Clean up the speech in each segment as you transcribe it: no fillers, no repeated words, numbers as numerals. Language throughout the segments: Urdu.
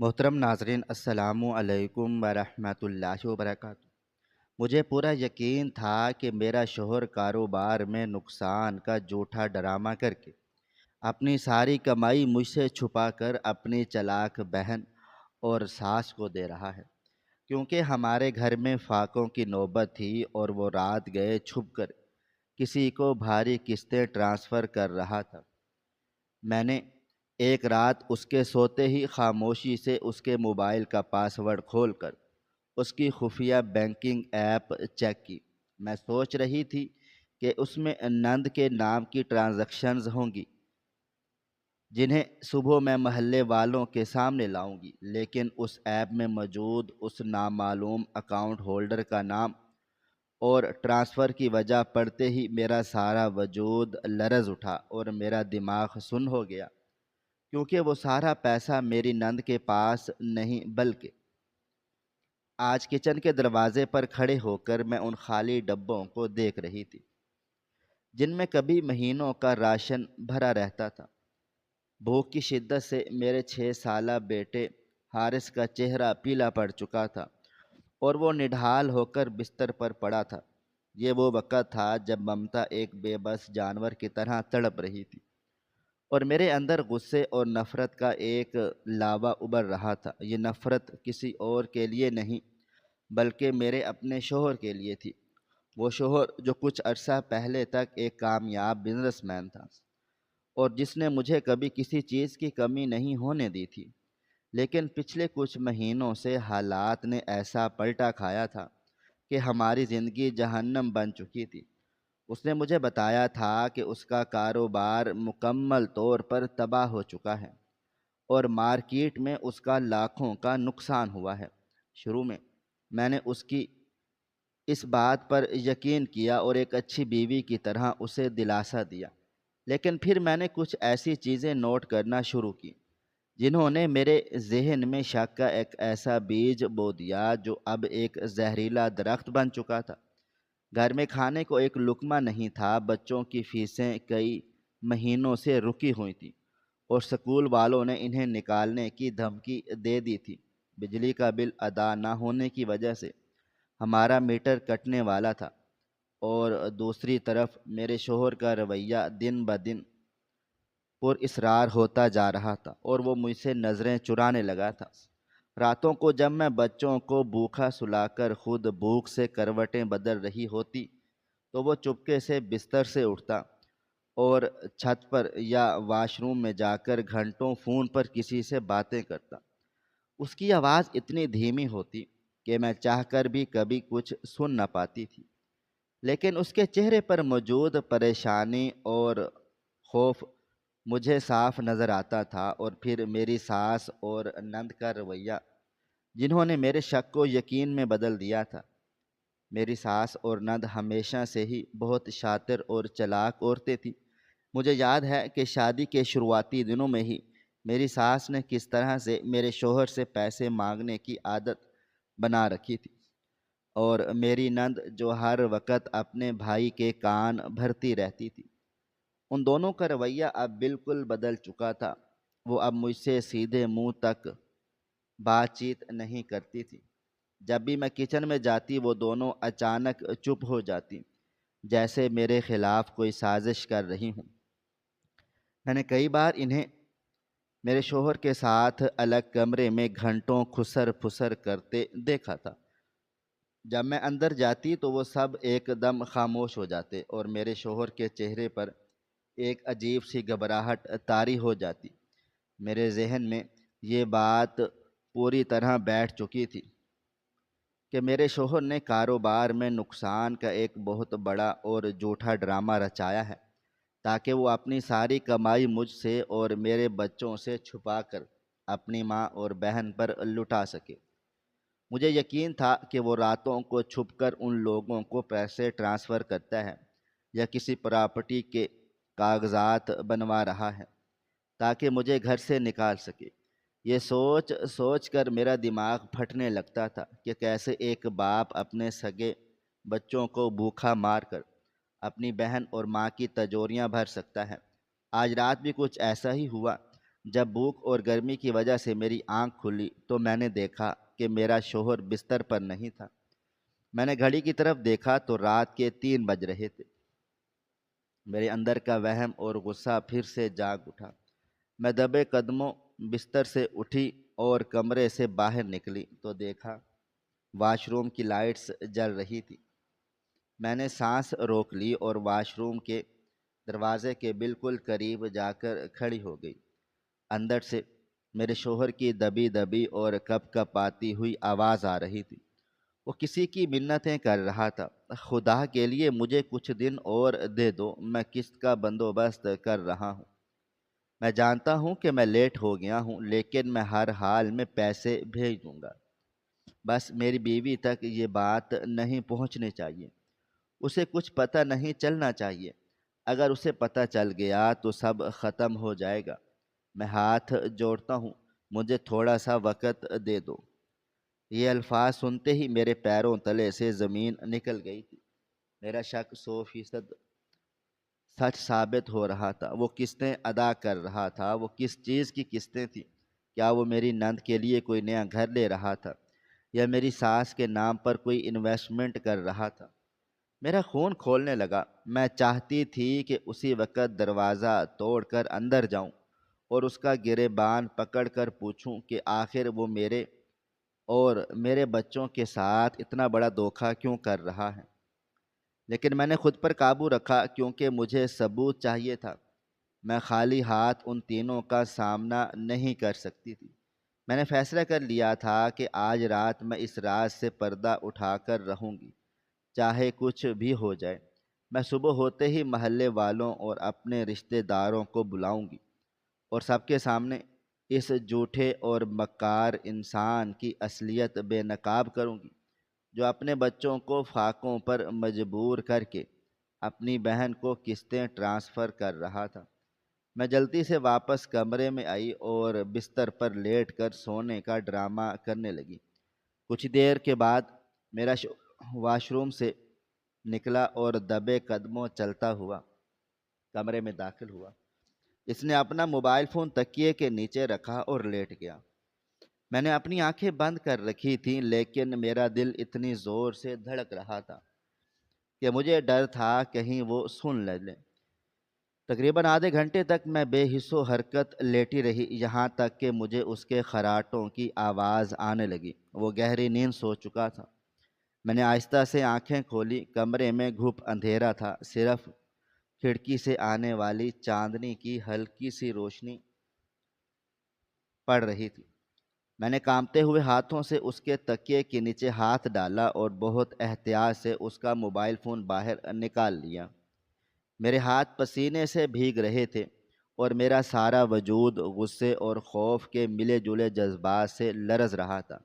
محترم ناظرین، السلام علیکم ورحمۃ اللہ وبرکاتہ۔ مجھے پورا یقین تھا کہ میرا شوہر کاروبار میں نقصان کا جھوٹا ڈرامہ کر کے اپنی ساری کمائی مجھ سے چھپا کر اپنی چلاک بہن اور ساس کو دے رہا ہے، کیونکہ ہمارے گھر میں فاقوں کی نوبت تھی اور وہ رات گئے چھپ کر کسی کو بھاری قسطیں ٹرانسفر کر رہا تھا۔ میں نے ایک رات اس کے سوتے ہی خاموشی سے اس کے موبائل کا پاس ورڈ کھول کر اس کی خفیہ بینکنگ ایپ چیک کی۔ میں سوچ رہی تھی کہ اس میں نند کے نام کی ٹرانزیکشنز ہوں گی جنہیں صبح میں محلے والوں کے سامنے لاؤں گی، لیکن اس ایپ میں موجود اس نامعلوم اکاؤنٹ ہولڈر کا نام اور ٹرانسفر کی وجہ پڑھتے ہی میرا سارا وجود لرز اٹھا اور میرا دماغ سن ہو گیا، کیونکہ وہ سارا پیسہ میری نند کے پاس نہیں بلکہ آج کچن کے دروازے پر کھڑے ہو کر میں ان خالی ڈبوں کو دیکھ رہی تھی جن میں کبھی مہینوں کا راشن بھرا رہتا تھا۔ بھوک کی شدت سے میرے 6 سالہ بیٹے حارث کا چہرہ پیلا پڑ چکا تھا اور وہ نڈھال ہو کر بستر پر پڑا تھا۔ یہ وہ وقت تھا جب ممتا ایک بے بس جانور کی طرح تڑپ رہی تھی اور میرے اندر غصے اور نفرت کا ایک لاوا ابل رہا تھا۔ یہ نفرت کسی اور کے لیے نہیں بلکہ میرے اپنے شوہر کے لیے تھی، وہ شوہر جو کچھ عرصہ پہلے تک ایک کامیاب بزنس مین تھا اور جس نے مجھے کبھی کسی چیز کی کمی نہیں ہونے دی تھی، لیکن پچھلے کچھ مہینوں سے حالات نے ایسا پلٹا کھایا تھا کہ ہماری زندگی جہنم بن چکی تھی۔ اس نے مجھے بتایا تھا کہ اس کا کاروبار مکمل طور پر تباہ ہو چکا ہے اور مارکیٹ میں اس کا لاکھوں کا نقصان ہوا ہے۔ شروع میں نے اس کی اس بات پر یقین کیا اور ایک اچھی بیوی کی طرح اسے دلاسا دیا، لیکن پھر میں نے کچھ ایسی چیزیں نوٹ کرنا شروع کی جنہوں نے میرے ذہن میں شک کا ایک ایسا بیج بو دیا جو اب ایک زہریلا درخت بن چکا تھا۔ گھر میں کھانے کو ایک لقمہ نہیں تھا، بچوں کی فیسیں کئی مہینوں سے رکی ہوئی تھیں اور سکول والوں نے انہیں نکالنے کی دھمکی دے دی تھی۔ بجلی کا بل ادا نہ ہونے کی وجہ سے ہمارا میٹر کٹنے والا تھا اور دوسری طرف میرے شوہر کا رویہ دن بدن پر اصرار ہوتا جا رہا تھا اور وہ مجھ سے نظریں چرانے لگا تھا۔ راتوں کو جب میں بچوں کو بھوکا سلا کر خود بھوک سے کروٹیں بدل رہی ہوتی تو وہ چپکے سے بستر سے اٹھتا اور چھت پر یا واش روم میں جا کر گھنٹوں فون پر کسی سے باتیں کرتا۔ اس کی آواز اتنی دھیمی ہوتی کہ میں چاہ کر بھی کبھی کچھ سن نہ پاتی تھی، لیکن اس کے چہرے پر موجود پریشانی اور خوف مجھے صاف نظر آتا تھا۔ اور پھر میری ساس اور نند کا رویہ جنہوں نے میرے شک کو یقین میں بدل دیا تھا۔ میری ساس اور نند ہمیشہ سے ہی بہت شاطر اور چلاک عورتیں تھیں۔ مجھے یاد ہے کہ شادی کے شروعاتی دنوں میں ہی میری ساس نے کس طرح سے میرے شوہر سے پیسے مانگنے کی عادت بنا رکھی تھی، اور میری نند جو ہر وقت اپنے بھائی کے کان بھرتی رہتی تھی۔ ان دونوں کا رویہ اب بالکل بدل چکا تھا۔ وہ اب مجھ سے سیدھے منہ تک بات چیت نہیں کرتی تھی۔ جب بھی میں کچن میں جاتی وہ دونوں اچانک چپ ہو جاتی، جیسے میرے خلاف کوئی سازش کر رہی ہوں۔ میں نے کئی بار انہیں میرے شوہر کے ساتھ الگ کمرے میں گھنٹوں خسر پھسر کرتے دیکھا تھا۔ جب میں اندر جاتی تو وہ سب ایک دم خاموش ہو جاتے اور میرے شوہر کے چہرے پر ایک عجیب سی گھبراہٹ طاری ہو جاتی۔ میرے ذہن میں یہ بات پوری طرح بیٹھ چکی تھی کہ میرے شوہر نے کاروبار میں نقصان کا ایک بہت بڑا اور جھوٹا ڈرامہ رچایا ہے تاکہ وہ اپنی ساری کمائی مجھ سے اور میرے بچوں سے چھپا کر اپنی ماں اور بہن پر لٹا سکے۔ مجھے یقین تھا کہ وہ راتوں کو چھپ کر ان لوگوں کو پیسے ٹرانسفر کرتا ہے یا کسی پراپرٹی کے کاغذات بنوا رہا ہے تاکہ مجھے گھر سے نکال سکے۔ یہ سوچ سوچ کر میرا دماغ پھٹنے لگتا تھا کہ کیسے ایک باپ اپنے سگے بچوں کو بھوکا مار کر اپنی بہن اور ماں کی تجوریاں بھر سکتا ہے۔ آج رات بھی کچھ ایسا ہی ہوا۔ جب بھوک اور گرمی کی وجہ سے میری آنکھ کھلی تو میں نے دیکھا کہ میرا شوہر بستر پر نہیں تھا۔ میں نے گھڑی کی طرف دیکھا تو رات کے 3 بج رہے تھے۔ میرے اندر کا وہم اور غصہ پھر سے جاگ اٹھا۔ میں دبے قدموں بستر سے اٹھی اور کمرے سے باہر نکلی تو دیکھا واش روم کی لائٹس جل رہی تھی۔ میں نے سانس روک لی اور واش روم کے دروازے کے بالکل قریب جا کر کھڑی ہو گئی۔ اندر سے میرے شوہر کی دبی دبی اور کپ کپ آتی ہوئی آواز آ رہی تھی۔ وہ کسی کی منتیں کر رہا تھا، خدا کے لیے مجھے کچھ دن اور دے دو، میں قسط کا بندوبست کر رہا ہوں۔ میں جانتا ہوں کہ میں لیٹ ہو گیا ہوں، لیکن میں ہر حال میں پیسے بھیج دوں گا۔ بس میری بیوی تک یہ بات نہیں پہنچنی چاہیے، اسے کچھ پتہ نہیں چلنا چاہیے۔ اگر اسے پتہ چل گیا تو سب ختم ہو جائے گا۔ میں ہاتھ جوڑتا ہوں، مجھے تھوڑا سا وقت دے دو۔ یہ الفاظ سنتے ہی میرے پیروں تلے سے زمین نکل گئی تھی۔ میرا شک 100% سچ ثابت ہو رہا تھا۔ وہ قسطیں ادا کر رہا تھا۔ وہ کس چیز کی قسطیں تھیں؟ کیا وہ میری نند کے لیے کوئی نیا گھر لے رہا تھا یا میری ساس کے نام پر کوئی انویسٹمنٹ کر رہا تھا؟ میرا خون کھولنے لگا۔ میں چاہتی تھی کہ اسی وقت دروازہ توڑ کر اندر جاؤں اور اس کا گریبان پکڑ کر پوچھوں کہ آخر وہ میرے اور میرے بچوں کے ساتھ اتنا بڑا دھوکہ کیوں کر رہا ہے۔ لیکن میں نے خود پر قابو رکھا کیونکہ مجھے ثبوت چاہیے تھا۔ میں خالی ہاتھ ان تینوں کا سامنا نہیں کر سکتی تھی۔ میں نے فیصلہ کر لیا تھا کہ آج رات میں اس راز سے پردہ اٹھا کر رہوں گی، چاہے کچھ بھی ہو جائے۔ میں صبح ہوتے ہی محلے والوں اور اپنے رشتہ داروں کو بلاؤں گی اور سب کے سامنے اس جھوٹے اور مکار انسان کی اصلیت بے نقاب کروں گی، جو اپنے بچوں کو فاقوں پر مجبور کر کے اپنی بہن کو قسطیں ٹرانسفر کر رہا تھا۔ میں جلدی سے واپس کمرے میں آئی اور بستر پر لیٹ کر سونے کا ڈرامہ کرنے لگی۔ کچھ دیر کے بعد میرا واش روم سے نکلا اور دبے قدموں چلتا ہوا کمرے میں داخل ہوا۔ اس نے اپنا موبائل فون تکیے کے نیچے رکھا اور لیٹ گیا۔ میں نے اپنی آنکھیں بند کر رکھی تھیں، لیکن میرا دل اتنی زور سے دھڑک رہا تھا کہ مجھے ڈر تھا کہیں وہ سن لے۔ تقریباً آدھے گھنٹے تک میں بے حس و حرکت لیٹی رہی، یہاں تک کہ مجھے اس کے خراٹوں کی آواز آنے لگی۔ وہ گہری نیند سو چکا تھا۔ میں نے آہستہ سے آنکھیں کھولی۔ کمرے میں گھپ اندھیرا تھا، صرف کھڑکی سے آنے والی چاندنی کی ہلکی سی روشنی پڑ رہی تھی۔ میں نے کانپتے ہوئے ہاتھوں سے اس کے تکیے کے نیچے ہاتھ ڈالا اور بہت احتیاط سے اس کا موبائل فون باہر نکال لیا۔ میرے ہاتھ پسینے سے بھیگ رہے تھے اور میرا سارا وجود غصے اور خوف کے ملے جلے جذبات سے لرز رہا تھا۔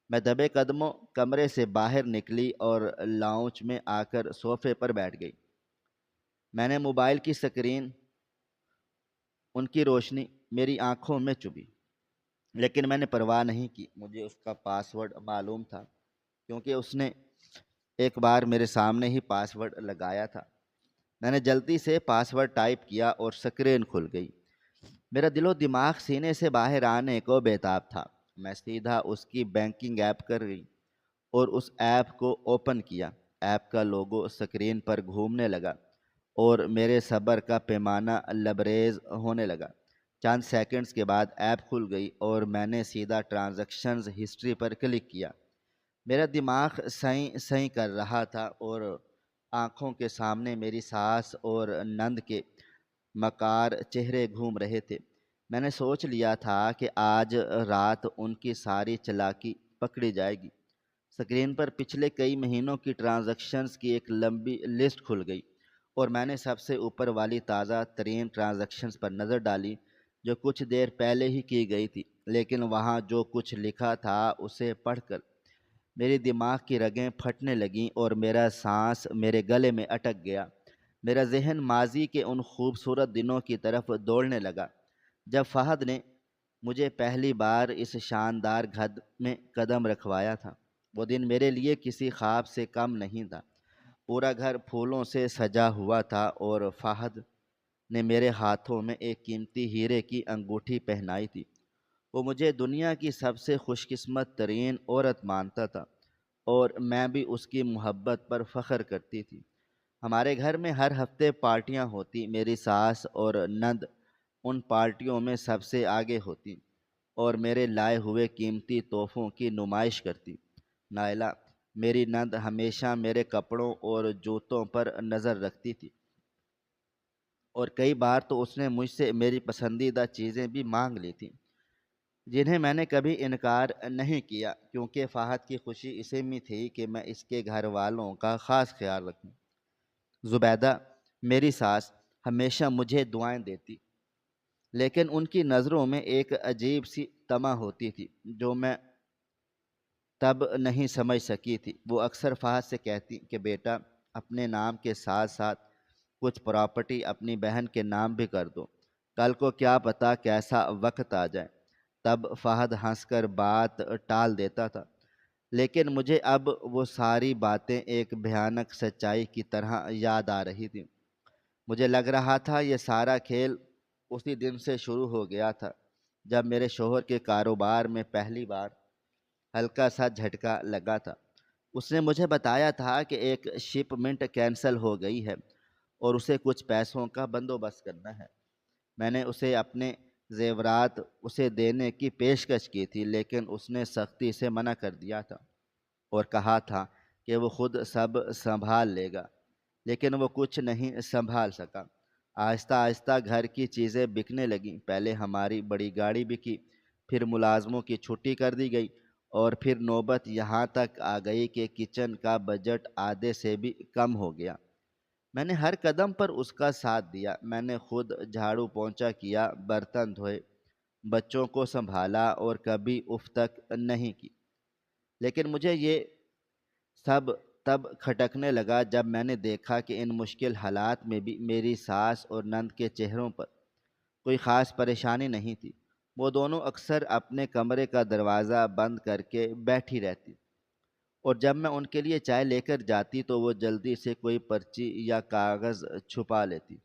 میں دبے قدموں کمرے سے باہر نکلی اور لاؤنج میں آ کر صوفے پر بیٹھ گئی۔ میں نے موبائل کی سکرین، ان کی روشنی میری آنکھوں میں چبھی، لیکن میں نے پرواہ نہیں کی۔ مجھے اس کا پاس ورڈ معلوم تھا کیونکہ اس نے ایک بار میرے سامنے ہی پاس ورڈ لگایا تھا۔ میں نے جلدی سے پاس ورڈ ٹائپ کیا اور سکرین کھل گئی۔ میرا دل و دماغ سینے سے باہر آنے کو بےتاب تھا۔ میں سیدھا اس کی بینکنگ ایپ کر گئی اور اس ایپ کو اوپن کیا۔ ایپ کا لوگو سکرین پر گھومنے لگا اور میرے صبر کا پیمانہ لبریز ہونے لگا۔ چند سیکنڈز کے بعد ایپ کھل گئی اور میں نے سیدھا ٹرانزیکشنز ہسٹری پر کلک کیا۔ میرا دماغ سائیں سائیں کر رہا تھا اور آنکھوں کے سامنے میری ساس اور نند کے مکار چہرے گھوم رہے تھے۔ میں نے سوچ لیا تھا کہ آج رات ان کی ساری چالاکی پکڑی جائے گی۔ سکرین پر پچھلے کئی مہینوں کی ٹرانزیکشنز کی ایک لمبی لسٹ کھل گئی اور میں نے سب سے اوپر والی تازہ ترین ٹرانزیکشنز پر نظر ڈالی، جو کچھ دیر پہلے ہی کی گئی تھی۔ لیکن وہاں جو کچھ لکھا تھا اسے پڑھ کر میری دماغ کی رگیں پھٹنے لگیں اور میرا سانس میرے گلے میں اٹک گیا۔ میرا ذہن ماضی کے ان خوبصورت دنوں کی طرف دوڑنے لگا جب فہد نے مجھے پہلی بار اس شاندار گھر میں قدم رکھوایا تھا۔ وہ دن میرے لیے کسی خواب سے کم نہیں تھا۔ پورا گھر پھولوں سے سجا ہوا تھا اور فہد نے میرے ہاتھوں میں ایک قیمتی ہیرے کی انگوٹھی پہنائی تھی۔ وہ مجھے دنیا کی سب سے خوش قسمت ترین عورت مانتا تھا، اور میں بھی اس کی محبت پر فخر کرتی تھی۔ ہمارے گھر میں ہر ہفتے پارٹیاں ہوتی، میری ساس اور نند ان پارٹیوں میں سب سے آگے ہوتی اور میرے لائے ہوئے قیمتی تحفوں کی نمائش کرتی۔ نائلہ، میری نند، ہمیشہ میرے کپڑوں اور جوتوں پر نظر رکھتی تھی، اور کئی بار تو اس نے مجھ سے میری پسندیدہ چیزیں بھی مانگ لی تھیں، جنہیں میں نے کبھی انکار نہیں کیا، کیونکہ فہد کی خوشی اسی میں تھی کہ میں اس کے گھر والوں کا خاص خیال رکھوں۔ زبیدہ، میری ساس، ہمیشہ مجھے دعائیں دیتی، لیکن ان کی نظروں میں ایک عجیب سی تما ہوتی تھی جو میں تب نہیں سمجھ سکی تھی۔ وہ اکثر فہد سے کہتی کہ بیٹا، اپنے نام کے ساتھ ساتھ کچھ پراپرٹی اپنی بہن کے نام بھی کر دو، کل کو کیا پتہ کیسا وقت آ جائے۔ تب فہد ہنس کر بات ٹال دیتا تھا، لیکن مجھے اب وہ ساری باتیں ایک بھیانک سچائی کی طرح یاد آ رہی تھیں۔ مجھے لگ رہا تھا یہ سارا کھیل اسی دن سے شروع ہو گیا تھا جب میرے شوہر کے کاروبار میں پہلی بار ہلکا سا جھٹکا لگا تھا۔ اس نے مجھے بتایا تھا کہ ایک شپمنٹ کینسل ہو گئی ہے اور اسے کچھ پیسوں کا بندوبست کرنا ہے۔ میں نے اسے اپنے زیورات اسے دینے کی پیشکش کی تھی، لیکن اس نے سختی سے منع کر دیا تھا اور کہا تھا کہ وہ خود سب سنبھال لے گا، لیکن وہ کچھ نہیں سنبھال سکا۔ آہستہ آہستہ گھر کی چیزیں بکنے لگیں۔ پہلے ہماری بڑی گاڑی بکی، پھر ملازموں کی چھٹی کر دی گئی، اور پھر نوبت یہاں تک آ گئی کہ کچن کا بجٹ آدھے سے بھی کم ہو گیا۔ میں نے ہر قدم پر اس کا ساتھ دیا۔ میں نے خود جھاڑو پونچھا کیا، برتن دھوئے، بچوں کو سنبھالا، اور کبھی اف تک نہیں کی۔ لیکن مجھے یہ سب تب کھٹکنے لگا جب میں نے دیکھا کہ ان مشکل حالات میں بھی میری ساس اور نند کے چہروں پر کوئی خاص پریشانی نہیں تھی۔ وہ دونوں اکثر اپنے کمرے کا دروازہ بند کر کے بیٹھی رہتی، اور جب میں ان کے لیے چائے لے کر جاتی تو وہ جلدی سے کوئی پرچی یا کاغذ چھپا لیتی۔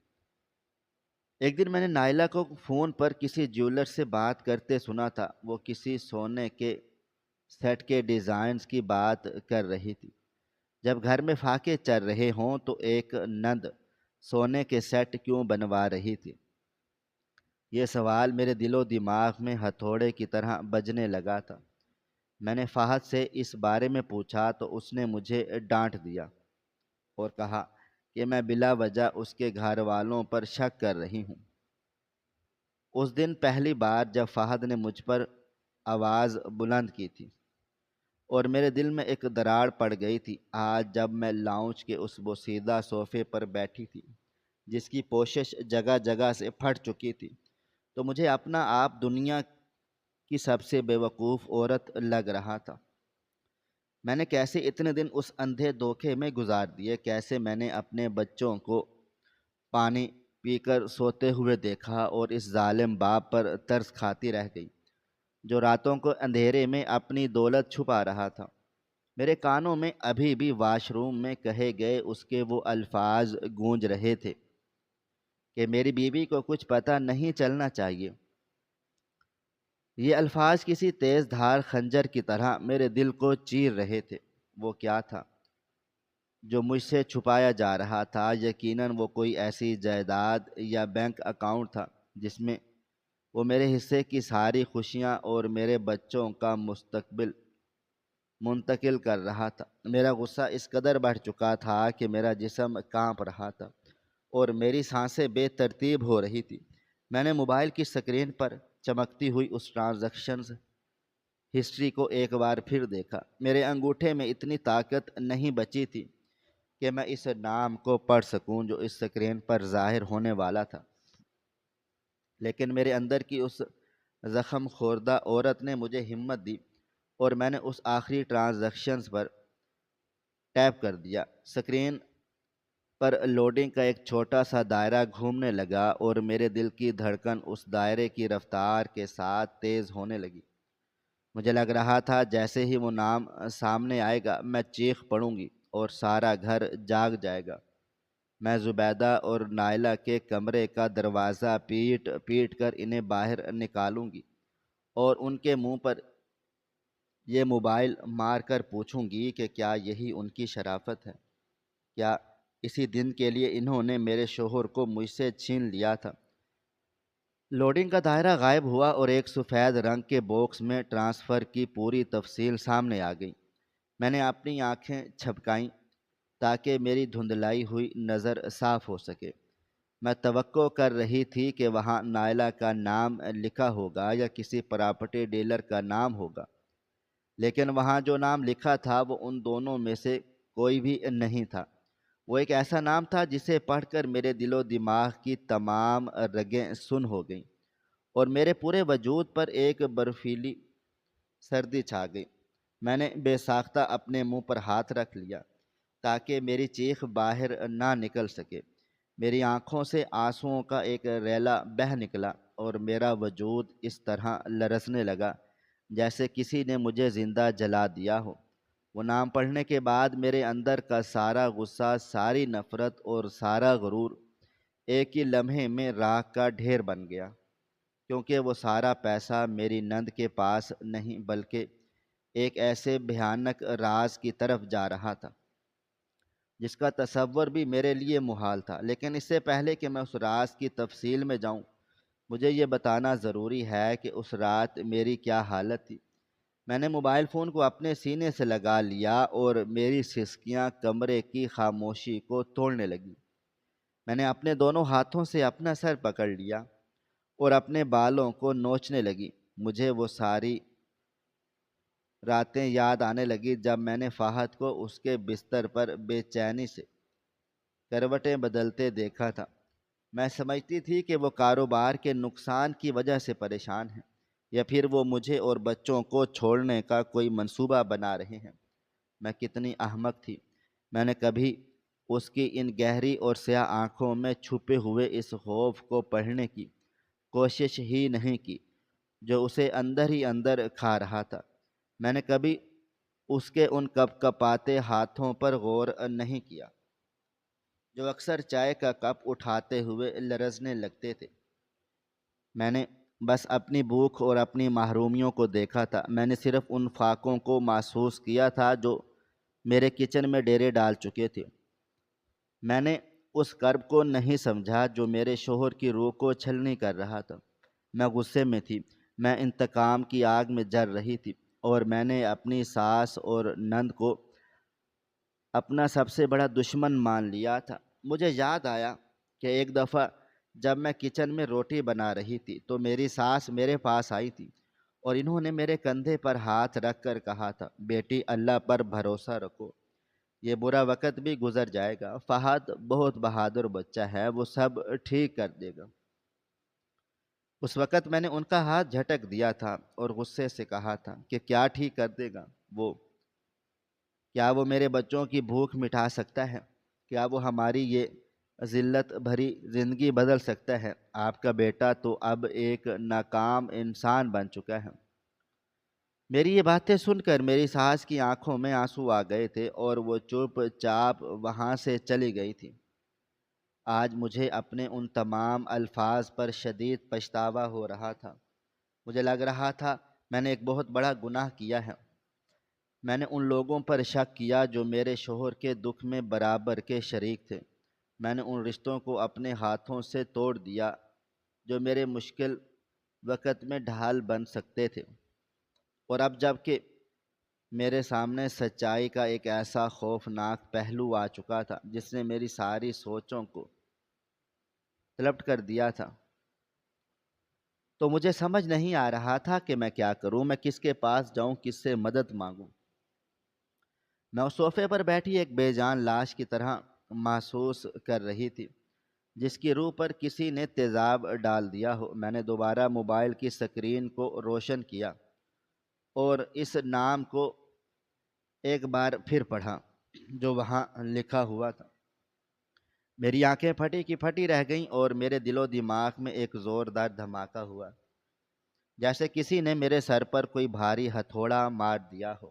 ایک دن میں نے نائلہ کو فون پر کسی جیولر سے بات کرتے سنا تھا۔ وہ کسی سونے کے سیٹ کے ڈیزائنز کی بات کر رہی تھی۔ جب گھر میں فاقے چل رہے ہوں تو ایک نند سونے کے سیٹ کیوں بنوا رہی تھی؟ یہ سوال میرے دل و دماغ میں ہتھوڑے کی طرح بجنے لگا تھا۔ میں نے فہد سے اس بارے میں پوچھا تو اس نے مجھے ڈانٹ دیا اور کہا کہ میں بلا وجہ اس کے گھر والوں پر شک کر رہی ہوں۔ اس دن پہلی بار جب فہد نے مجھ پر آواز بلند کی تھی اور میرے دل میں ایک دراڑ پڑ گئی تھی۔ آج جب میں لاؤنج کے اس بوسیدہ صوفے پر بیٹھی تھی جس کی پوشش جگہ جگہ سے پھٹ چکی تھی، تو مجھے اپنا آپ دنیا کی سب سے بیوقوف عورت لگ رہا تھا۔ میں نے کیسے اتنے دن اس اندھے دھوکے میں گزار دیے؟ کیسے میں نے اپنے بچوں کو پانی پی کر سوتے ہوئے دیکھا اور اس ظالم باپ پر ترس کھاتی رہ گئی جو راتوں کو اندھیرے میں اپنی دولت چھپا رہا تھا؟ میرے کانوں میں ابھی بھی واش روم میں کہے گئے اس کے وہ الفاظ گونج رہے تھے کہ میری بیوی کو کچھ پتہ نہیں چلنا چاہیے۔ یہ الفاظ کسی تیز دھار خنجر کی طرح میرے دل کو چیر رہے تھے۔ وہ کیا تھا جو مجھ سے چھپایا جا رہا تھا؟ یقیناً وہ کوئی ایسی جائیداد یا بینک اکاؤنٹ تھا جس میں وہ میرے حصے کی ساری خوشیاں اور میرے بچوں کا مستقبل منتقل کر رہا تھا۔ میرا غصہ اس قدر بڑھ چکا تھا کہ میرا جسم کانپ رہا تھا اور میری سانسیں بے ترتیب ہو رہی تھی۔ میں نے موبائل کی اسکرین پر چمکتی ہوئی اس ٹرانزیکشنز ہسٹری کو ایک بار پھر دیکھا۔ میرے انگوٹھے میں اتنی طاقت نہیں بچی تھی کہ میں اس نام کو پڑھ سکوں جو اس اسکرین پر ظاہر ہونے والا تھا، لیکن میرے اندر کی اس زخم خوردہ عورت نے مجھے ہمت دی اور میں نے اس آخری ٹرانزیکشنز پر ٹیپ کر دیا۔ اسکرین پر لوڈنگ کا ایک چھوٹا سا دائرہ گھومنے لگا اور میرے دل کی دھڑکن اس دائرے کی رفتار کے ساتھ تیز ہونے لگی۔ مجھے لگ رہا تھا جیسے ہی وہ نام سامنے آئے گا میں چیخ پڑوں گی اور سارا گھر جاگ جائے گا۔ میں زبیدہ اور نائلہ کے کمرے کا دروازہ پیٹ پیٹ کر انہیں باہر نکالوں گی اور ان کے منہ پر یہ موبائل مار کر پوچھوں گی کہ کیا یہی ان کی شرافت ہے؟ کیا اسی دن کے لیے انہوں نے میرے شوہر کو مجھ سے چھین لیا تھا؟ لوڈنگ کا دائرہ غائب ہوا اور ایک سفید رنگ کے باکس میں ٹرانسفر کی پوری تفصیل سامنے آ گئی۔ میں نے اپنی آنکھیں چھپکائیں تاکہ میری دھندلائی ہوئی نظر صاف ہو سکے۔ میں توقع کر رہی تھی کہ وہاں نائلہ کا نام لکھا ہوگا یا کسی پراپرٹی ڈیلر کا نام ہوگا، لیکن وہاں جو نام لکھا تھا وہ ان دونوں میں سے کوئی بھی نہیں تھا۔ وہ ایک ایسا نام تھا جسے پڑھ کر میرے دل و دماغ کی تمام رگیں سن ہو گئیں اور میرے پورے وجود پر ایک برفیلی سردی چھا گئی۔ میں نے بے ساختہ اپنے منہ پر ہاتھ رکھ لیا تاکہ میری چیخ باہر نہ نکل سکے۔ میری آنکھوں سے آنسوؤں کا ایک ریلا بہہ نکلا اور میرا وجود اس طرح لرزنے لگا جیسے کسی نے مجھے زندہ جلا دیا ہو۔ وہ نام پڑھنے کے بعد میرے اندر کا سارا غصہ، ساری نفرت اور سارا غرور ایک ہی لمحے میں راکھ کا ڈھیر بن گیا، کیونکہ وہ سارا پیسہ میری نند کے پاس نہیں بلکہ ایک ایسے بھیانک راز کی طرف جا رہا تھا جس کا تصور بھی میرے لیے محال تھا۔ لیکن اس سے پہلے کہ میں اس راز کی تفصیل میں جاؤں، مجھے یہ بتانا ضروری ہے کہ اس رات میری کیا حالت تھی۔ میں نے موبائل فون کو اپنے سینے سے لگا لیا اور میری سسکیاں کمرے کی خاموشی کو توڑنے لگیں۔ میں نے اپنے دونوں ہاتھوں سے اپنا سر پکڑ لیا اور اپنے بالوں کو نوچنے لگی۔ مجھے وہ ساری راتیں یاد آنے لگی جب میں نے فہد کو اس کے بستر پر بے چینی سے کروٹیں بدلتے دیکھا تھا۔ میں سمجھتی تھی کہ وہ کاروبار کے نقصان کی وجہ سے پریشان ہیں یا پھر وہ مجھے اور بچوں کو چھوڑنے کا کوئی منصوبہ بنا رہے ہیں۔ میں کتنی احمق تھی! میں نے کبھی اس کی ان گہری اور سیاہ آنکھوں میں چھپے ہوئے اس خوف کو پڑھنے کی کوشش ہی نہیں کی جو اسے اندر ہی اندر کھا رہا تھا۔ میں نے کبھی اس کے ان کپ کپاتے ہاتھوں پر غور نہیں کیا جو اکثر چائے کا کپ اٹھاتے ہوئے لرزنے لگتے تھے۔ میں نے بس اپنی بھوک اور اپنی محرومیوں کو دیکھا تھا۔ میں نے صرف ان فاقوں کو محسوس کیا تھا جو میرے کچن میں ڈیرے ڈال چکے تھے۔ میں نے اس کرب کو نہیں سمجھا جو میرے شوہر کی روح کو چھلنی کر رہا تھا۔ میں غصے میں تھی، میں انتقام کی آگ میں جل رہی تھی اور میں نے اپنی ساس اور نند کو اپنا سب سے بڑا دشمن مان لیا تھا۔ مجھے یاد آیا کہ ایک دفعہ جب میں کچن میں روٹی بنا رہی تھی تو میری ساس میرے پاس آئی تھی اور انہوں نے میرے کندھے پر ہاتھ رکھ کر کہا تھا، بیٹی اللہ پر بھروسہ رکھو، یہ برا وقت بھی گزر جائے گا، فہد بہت بہادر بچہ ہے، وہ سب ٹھیک کر دے گا۔ اس وقت میں نے ان کا ہاتھ جھٹک دیا تھا اور غصے سے کہا تھا کہ کیا ٹھیک کر دے گا؟ وہ کیا وہ میرے بچوں کی بھوک مٹا سکتا ہے؟ کیا وہ ہماری یہ ذلت بھری زندگی بدل سکتا ہے؟ آپ کا بیٹا تو اب ایک ناکام انسان بن چکا ہے۔ میری یہ باتیں سن کر میری ساس کی آنکھوں میں آنسو آ گئے تھے اور وہ چپ چاپ وہاں سے چلی گئی تھی۔ آج مجھے اپنے ان تمام الفاظ پر شدید پچھتاوا ہو رہا تھا۔ مجھے لگ رہا تھا میں نے ایک بہت بڑا گناہ کیا ہے۔ میں نے ان لوگوں پر شک کیا جو میرے شوہر کے دکھ میں برابر کے شریک تھے۔ میں نے ان رشتوں کو اپنے ہاتھوں سے توڑ دیا جو میرے مشکل وقت میں ڈھال بن سکتے تھے، اور اب جب کہ میرے سامنے سچائی کا ایک ایسا خوفناک پہلو آ چکا تھا جس نے میری ساری سوچوں کو تلپٹ کر دیا تھا، تو مجھے سمجھ نہیں آ رہا تھا کہ میں کیا کروں، میں کس کے پاس جاؤں، کس سے مدد مانگوں۔ میں اس صوفے پر بیٹھی ایک بے جان لاش کی طرح محسوس کر رہی تھی جس کی روح پر کسی نے تیزاب ڈال دیا ہو۔ میں نے دوبارہ موبائل کی سکرین کو روشن کیا اور اس نام کو ایک بار پھر پڑھا جو وہاں لکھا ہوا تھا۔ میری آنکھیں پھٹی کی پھٹی رہ گئیں اور میرے دل و دماغ میں ایک زوردار دھماکہ ہوا، جیسے کسی نے میرے سر پر کوئی بھاری ہتھوڑا مار دیا ہو۔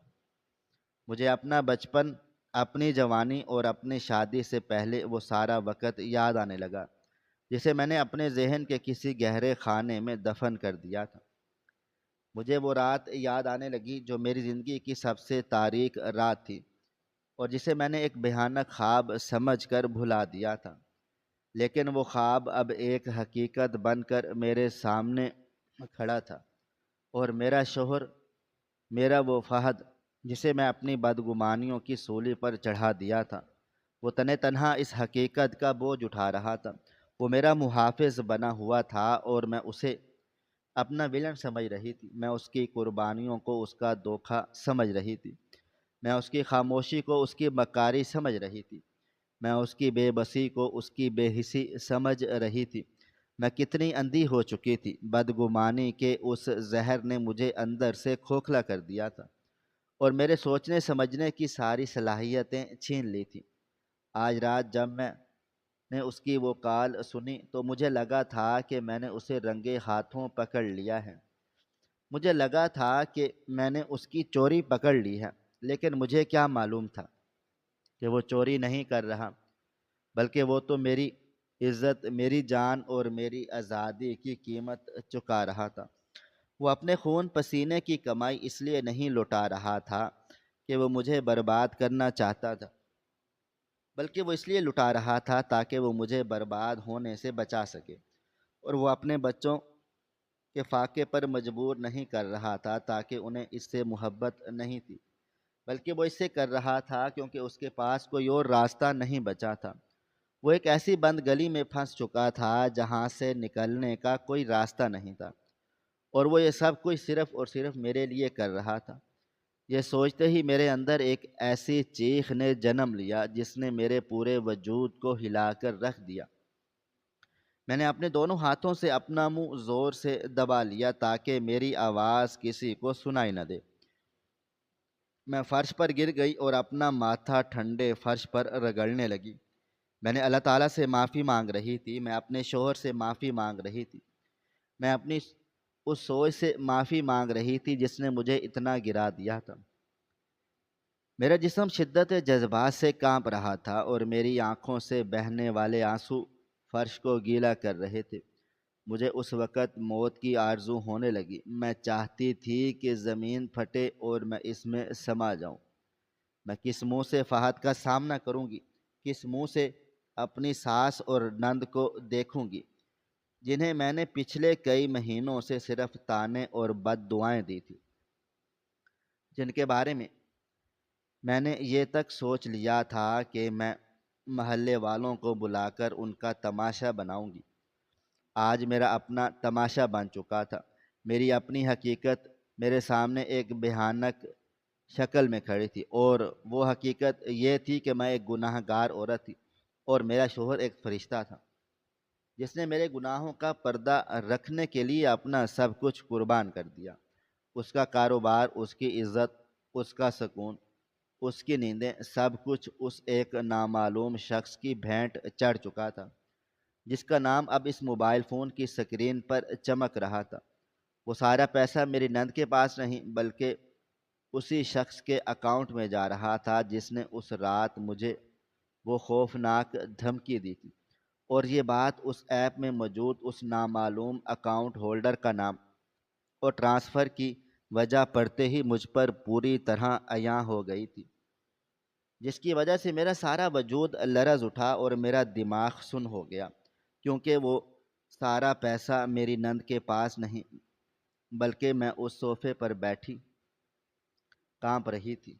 مجھے اپنا بچپن اپنی جوانی اور اپنی شادی سے پہلے وہ سارا وقت یاد آنے لگا جسے میں نے اپنے ذہن کے کسی گہرے خانے میں دفن کر دیا تھا۔ مجھے وہ رات یاد آنے لگی جو میری زندگی کی سب سے تاریک رات تھی، اور جسے میں نے ایک بھیانک خواب سمجھ کر بھلا دیا تھا، لیکن وہ خواب اب ایک حقیقت بن کر میرے سامنے کھڑا تھا، اور میرا شوہر، میرا وہ فہد جسے میں اپنی بدگمانیوں کی سولی پر چڑھا دیا تھا، وہ تنے تنہا اس حقیقت کا بوجھ اٹھا رہا تھا۔ وہ میرا محافظ بنا ہوا تھا اور میں اسے اپنا ولن سمجھ رہی تھی۔ میں اس کی قربانیوں کو اس کا دھوکہ سمجھ رہی تھی، میں اس کی خاموشی کو اس کی مکاری سمجھ رہی تھی، میں اس کی بے بسی کو اس کی بے حسی سمجھ رہی تھی۔ میں کتنی اندھی ہو چکی تھی، بدگمانی کے اس زہر نے مجھے اندر سے کھوکھلا کر دیا تھا اور میرے سوچنے سمجھنے کی ساری صلاحیتیں چھین لی تھی۔ آج رات جب میں نے اس کی وہ کال سنی تو مجھے لگا تھا کہ میں نے اسے رنگے ہاتھوں پکڑ لیا ہے۔ مجھے لگا تھا کہ میں نے اس کی چوری پکڑ لی ہے، لیکن مجھے کیا معلوم تھا کہ وہ چوری نہیں کر رہا، بلکہ وہ تو میری عزت، میری جان اور میری آزادی کی قیمت چکا رہا تھا۔ وہ اپنے خون پسینے کی کمائی اس لیے نہیں لوٹا رہا تھا کہ وہ مجھے برباد کرنا چاہتا تھا، بلکہ وہ اس لیے لٹا رہا تھا تاکہ وہ مجھے برباد ہونے سے بچا سکے، اور وہ اپنے بچوں کے فاقے پر مجبور نہیں کر رہا تھا تاکہ انہیں اس سے محبت نہیں تھی، بلکہ وہ اس سے کر رہا تھا کیونکہ اس کے پاس کوئی اور راستہ نہیں بچا تھا۔ وہ ایک ایسی بند گلی میں پھنس چکا تھا جہاں سے نکلنے کا کوئی راستہ نہیں تھا، اور وہ یہ سب کچھ صرف اور صرف میرے لیے کر رہا تھا۔ یہ سوچتے ہی میرے اندر ایک ایسی چیخ نے جنم لیا جس نے میرے پورے وجود کو ہلا کر رکھ دیا۔ میں نے اپنے دونوں ہاتھوں سے اپنا منہ زور سے دبا لیا تاکہ میری آواز کسی کو سنائی نہ دے۔ میں فرش پر گر گئی اور اپنا ماتھا ٹھنڈے فرش پر رگڑنے لگی۔ میں نے اللہ تعالیٰ سے معافی مانگ رہی تھی، میں اپنے شوہر سے معافی مانگ رہی تھی، میں اپنی اس سوچ سے معافی مانگ رہی تھی جس نے مجھے اتنا گرا دیا تھا۔ میرا جسم شدت جذبات سے کانپ رہا تھا اور میری آنکھوں سے بہنے والے آنسو فرش کو گیلا کر رہے تھے۔ مجھے اس وقت موت کی آرزو ہونے لگی۔ میں چاہتی تھی کہ زمین پھٹے اور میں اس میں سما جاؤں۔ میں کس منہ سے فہد کا سامنا کروں گی؟ کس منہ سے اپنی ساس اور نند کو دیکھوں گی جنہیں میں نے پچھلے کئی مہینوں سے صرف طعنے اور بد دعائیں دی تھی، جن کے بارے میں نے یہ تک سوچ لیا تھا کہ میں محلے والوں کو بلا کر ان کا تماشا بناؤں گی؟ آج میرا اپنا تماشا بن چکا تھا۔ میری اپنی حقیقت میرے سامنے ایک بھیانک شکل میں کھڑی تھی، اور وہ حقیقت یہ تھی کہ میں ایک گناہ گار عورت تھی اور میرا شوہر ایک فرشتہ تھا جس نے میرے گناہوں کا پردہ رکھنے کے لیے اپنا سب کچھ قربان کر دیا۔ اس کا کاروبار، اس کی عزت، اس کا سکون، اس کی نیندیں، سب کچھ اس ایک نامعلوم شخص کی بھینٹ چڑھ چکا تھا جس کا نام اب اس موبائل فون کی سکرین پر چمک رہا تھا۔ وہ سارا پیسہ میری نند کے پاس نہیں بلکہ اسی شخص کے اکاؤنٹ میں جا رہا تھا جس نے اس رات مجھے وہ خوفناک دھمکی دی تھی، اور یہ بات اس ایپ میں موجود اس نامعلوم اکاؤنٹ ہولڈر کا نام اور ٹرانسفر کی وجہ پڑھتے ہی مجھ پر پوری طرح عیاں ہو گئی تھی، جس کی وجہ سے میرا سارا وجود لرز اٹھا اور میرا دماغ سن ہو گیا، کیونکہ وہ سارا پیسہ میری نند کے پاس نہیں بلکہ میں اس صوفے پر بیٹھی کانپ رہی تھی۔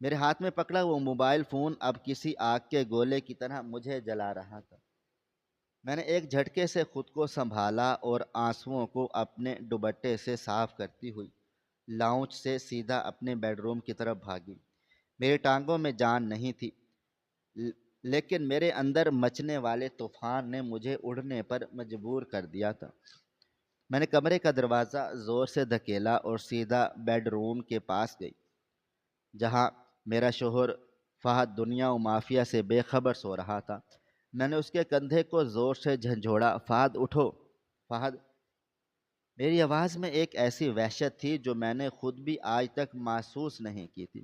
میرے ہاتھ میں پکڑا وہ موبائل فون اب کسی آگ کے گولے کی طرح مجھے جلا رہا تھا۔ میں نے ایک جھٹکے سے خود کو سنبھالا اور آنسوؤں کو اپنے دوپٹے سے صاف کرتی ہوئی لاؤنج سے سیدھا اپنے بیڈ روم کی طرف بھاگی۔ میری ٹانگوں میں جان نہیں تھی، ل- لیکن میرے اندر مچنے والے طوفان نے مجھے اڑنے پر مجبور کر دیا تھا۔ میں نے کمرے کا دروازہ زور سے دھکیلا اور سیدھا بیڈ روم کے پاس گئی جہاں میرا شوہر فہد دنیا و مافیا سے بے خبر سو رہا تھا۔ میں نے اس کے کندھے کو زور سے جھنجھوڑا، فہد اٹھو، فہد۔ میری آواز میں ایک ایسی وحشت تھی جو میں نے خود بھی آج تک محسوس نہیں کی تھی۔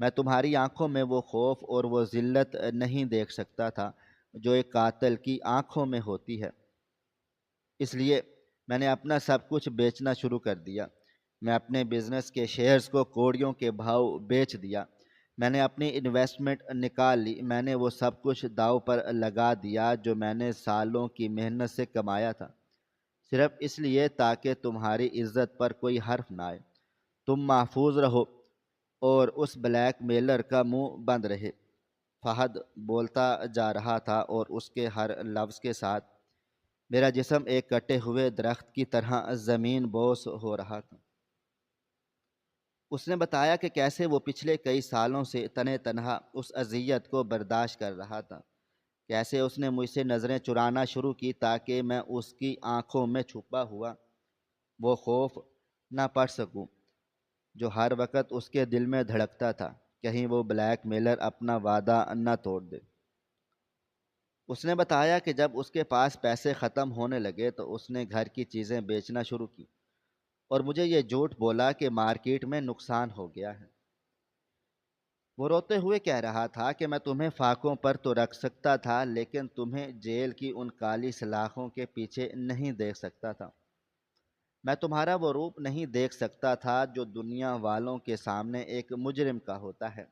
میں تمہاری آنکھوں میں وہ خوف اور وہ ذلت نہیں دیکھ سکتا تھا جو ایک قاتل کی آنکھوں میں ہوتی ہے۔ اس لیے میں نے اپنا سب کچھ بیچنا شروع کر دیا۔ میں اپنے بزنس کے شیئرز کو کوڑیوں کے بھاؤ بیچ دیا۔ میں نے اپنی انویسٹمنٹ نکال لی۔ میں نے وہ سب کچھ داؤ پر لگا دیا جو میں نے سالوں کی محنت سے کمایا تھا، صرف اس لیے تاکہ تمہاری عزت پر کوئی حرف نہ آئے، تم محفوظ رہو اور اس بلیک میلر کا منہ بند رہے۔ فہد بولتا جا رہا تھا اور اس کے ہر لفظ کے ساتھ میرا جسم ایک کٹے ہوئے درخت کی طرح زمین بوس ہو رہا تھا۔ اس نے بتایا کہ کیسے وہ پچھلے کئی سالوں سے تنے تنہا اس اذیت کو برداشت کر رہا تھا، کیسے اس نے مجھ سے نظریں چرانا شروع کی تاکہ میں اس کی آنکھوں میں چھپا ہوا وہ خوف نہ پڑ سکوں جو ہر وقت اس کے دل میں دھڑکتا تھا، کہیں وہ بلیک میلر اپنا وعدہ نہ توڑ دے۔ اس نے بتایا کہ جب اس کے پاس پیسے ختم ہونے لگے تو اس نے گھر کی چیزیں بیچنا شروع کی اور مجھے یہ جھوٹ بولا کہ مارکیٹ میں نقصان ہو گیا ہے۔ وہ روتے ہوئے کہہ رہا تھا کہ میں تمہیں فاقوں پر تو رکھ سکتا تھا لیکن تمہیں جیل کی ان کالی سلاخوں کے پیچھے نہیں دیکھ سکتا تھا۔ میں تمہارا وہ روپ نہیں دیکھ سکتا تھا جو دنیا والوں کے سامنے ایک مجرم کا ہوتا ہے۔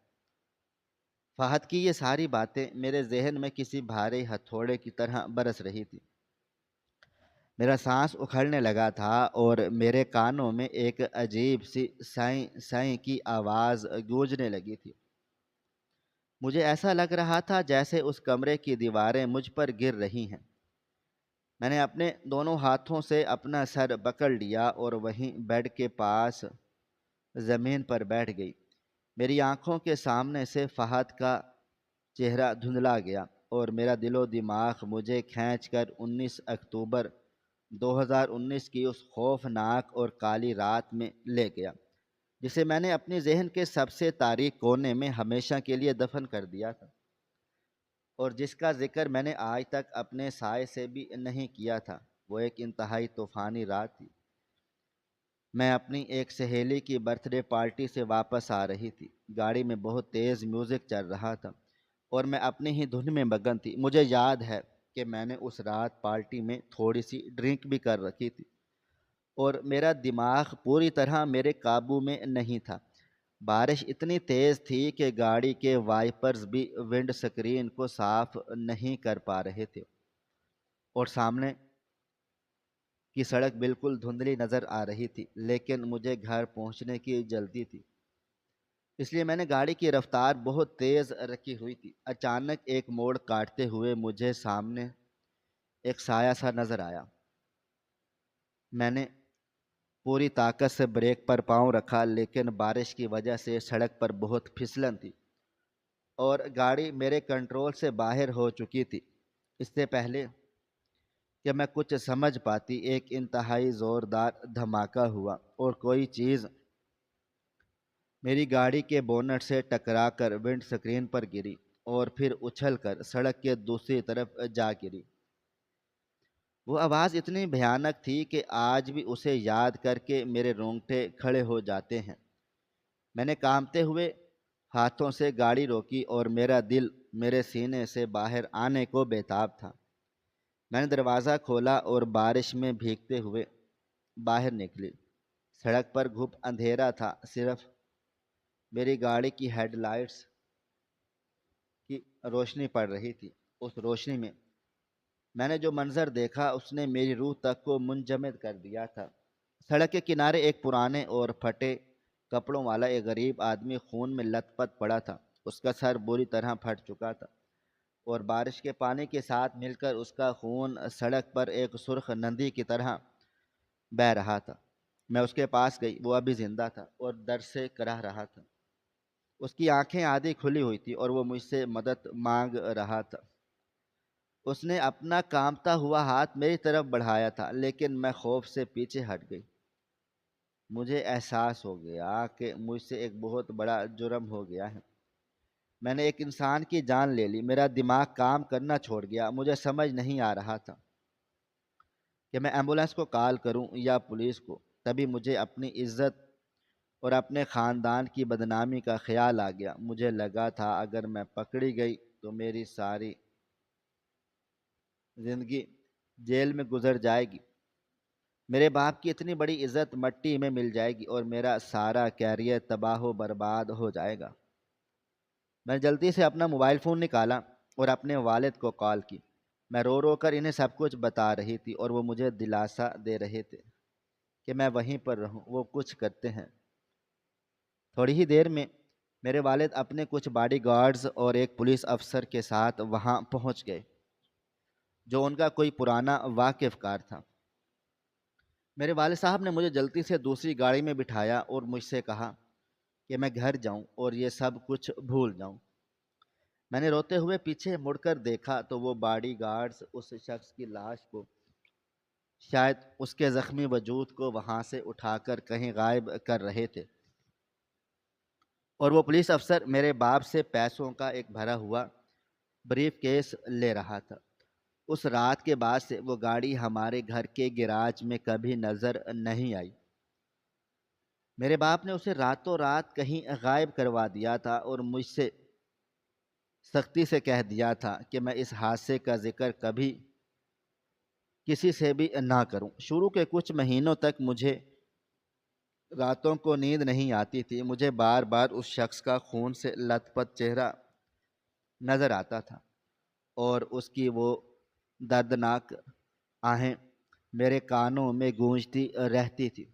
فہد کی یہ ساری باتیں میرے ذہن میں کسی بھاری ہتھوڑے کی طرح برس رہی تھی۔ میرا سانس اکھڑنے لگا تھا اور میرے کانوں میں ایک عجیب سی سائیں سائیں کی آواز گونجنے لگی تھی۔ مجھے ایسا لگ رہا تھا جیسے اس کمرے کی دیواریں مجھ پر گر رہی ہیں۔ میں نے اپنے دونوں ہاتھوں سے اپنا سر پکڑ لیا اور وہیں بیڈ کے پاس زمین پر بیٹھ گئی۔ میری آنکھوں کے سامنے سے فہد کا چہرہ دھندلا گیا اور میرا دل و دماغ مجھے کھینچ کر 19 اکتوبر 2019 کی اس خوفناک اور کالی رات میں لے گیا جسے میں نے اپنے ذہن کے سب سے تاریک کونے میں ہمیشہ کے لیے دفن کر دیا تھا، اور جس کا ذکر میں نے آج تک اپنے سائے سے بھی نہیں کیا تھا۔ وہ ایک انتہائی طوفانی رات تھی۔ میں اپنی ایک سہیلی کی برتھ ڈے پارٹی سے واپس آ رہی تھی۔ گاڑی میں بہت تیز میوزک چل رہا تھا اور میں اپنی ہی دھن میں مگن تھی۔ مجھے یاد ہے کہ میں نے اس رات پارٹی میں تھوڑی سی ڈرنک بھی کر رکھی تھی اور میرا دماغ پوری طرح میرے قابو میں نہیں تھا۔ بارش اتنی تیز تھی کہ گاڑی کے وائپرز بھی ونڈ سکرین کو صاف نہیں کر پا رہے تھے اور سامنے کی سڑک بالکل دھندلی نظر آ رہی تھی، لیکن مجھے گھر پہنچنے کی جلدی تھی، اس لیے میں نے گاڑی کی رفتار بہت تیز رکھی ہوئی تھی۔ اچانک ایک موڑ کاٹتے ہوئے مجھے سامنے ایک سایہ سا نظر آیا۔ میں نے پوری طاقت سے بریک پر پاؤں رکھا لیکن بارش کی وجہ سے سڑک پر بہت پھسلن تھی اور گاڑی میرے کنٹرول سے باہر ہو چکی تھی۔ اس سے پہلے کہ میں کچھ سمجھ پاتی ایک انتہائی زوردار دھماکہ ہوا اور کوئی چیز میری گاڑی کے بونٹ سے ٹکرا کر ونڈ سکرین پر گری اور پھر اچھل کر سڑک کے دوسری طرف جا گری۔ وہ آواز اتنی بھیانک تھی کہ آج بھی اسے یاد کر کے میرے رونگٹے کھڑے ہو جاتے ہیں۔ میں نے کانپتے ہوئے ہاتھوں سے گاڑی روکی اور میرا دل میرے سینے سے باہر آنے کو بےتاب تھا۔ میں نے دروازہ کھولا اور بارش میں بھیگتے ہوئے باہر نکلی۔ سڑک پر گھپ اندھیرا تھا، صرف میری گاڑی کی ہیڈ لائٹس کی روشنی پڑ رہی تھی۔ اس روشنی میں نے جو منظر دیکھا اس نے میری روح تک کو منجمد کر دیا تھا۔ سڑک کے کنارے ایک پرانے اور پھٹے کپڑوں والا ایک غریب آدمی خون میں لت پت پڑا تھا۔ اس کا سر بری طرح پھٹ چکا تھا اور بارش کے پانی کے ساتھ مل کر اس کا خون سڑک پر ایک سرخ نندی کی طرح بہہ رہا تھا۔ میں اس کے پاس گئی، وہ ابھی زندہ تھا اور درد سے کراہ رہا تھا۔ اس کی آنکھیں آدھی کھلی ہوئی تھی اور وہ مجھ سے مدد مانگ رہا تھا۔ اس نے اپنا کانپتا ہوا ہاتھ میری طرف بڑھایا تھا لیکن میں خوف سے پیچھے ہٹ گئی۔ مجھے احساس ہو گیا کہ مجھ سے ایک بہت بڑا جرم ہو گیا ہے۔ میں نے ایک انسان کی جان لے لی۔ میرا دماغ کام کرنا چھوڑ گیا۔ مجھے سمجھ نہیں آ رہا تھا کہ میں ایمبولینس کو کال کروں یا پولیس کو۔ تبھی مجھے اپنی عزت اور اپنے خاندان کی بدنامی کا خیال آ گیا۔ مجھے لگا تھا اگر میں پکڑی گئی تو میری ساری زندگی جیل میں گزر جائے گی، میرے باپ کی اتنی بڑی عزت مٹی میں مل جائے گی اور میرا سارا کیریئر تباہ و برباد ہو جائے گا۔ میں نے جلدی سے اپنا موبائل فون نکالا اور اپنے والد کو کال کی۔ میں رو رو کر انہیں سب کچھ بتا رہی تھی اور وہ مجھے دلاسا دے رہے تھے کہ میں وہیں پر رہوں، وہ کچھ کرتے ہیں۔ تھوڑی ہی دیر میں میرے والد اپنے کچھ باڈی گارڈز اور ایک پولیس افسر کے ساتھ وہاں پہنچ گئے، جو ان کا کوئی پرانا واقف کار تھا۔ میرے والد صاحب نے مجھے جلدی سے دوسری گاڑی میں بٹھایا اور مجھ سے کہا کہ میں گھر جاؤں اور یہ سب کچھ بھول جاؤں۔ میں نے روتے ہوئے پیچھے مڑ کر دیکھا تو وہ باڈی گارڈز اس شخص کی لاش کو، شاید اس کے زخمی وجود کو وہاں سے اٹھا کر کہیں غائب کر رہے تھے، اور وہ پولیس افسر میرے باپ سے پیسوں کا ایک بھرا ہوا بریف کیس لے رہا تھا۔ اس رات کے بعد سے وہ گاڑی ہمارے گھر کے گیراج میں کبھی نظر نہیں آئی۔ میرے باپ نے اسے راتوں رات کہیں غائب کروا دیا تھا اور مجھ سے سختی سے کہہ دیا تھا کہ میں اس حادثے کا ذکر کبھی کسی سے بھی نہ کروں۔ شروع کے کچھ مہینوں تک مجھے راتوں کو نیند نہیں آتی تھی، مجھے بار بار اس شخص کا خون سے لت پت چہرہ نظر آتا تھا اور اس کی وہ دردناک آہیں میرے کانوں میں گونجتی رہتی تھی۔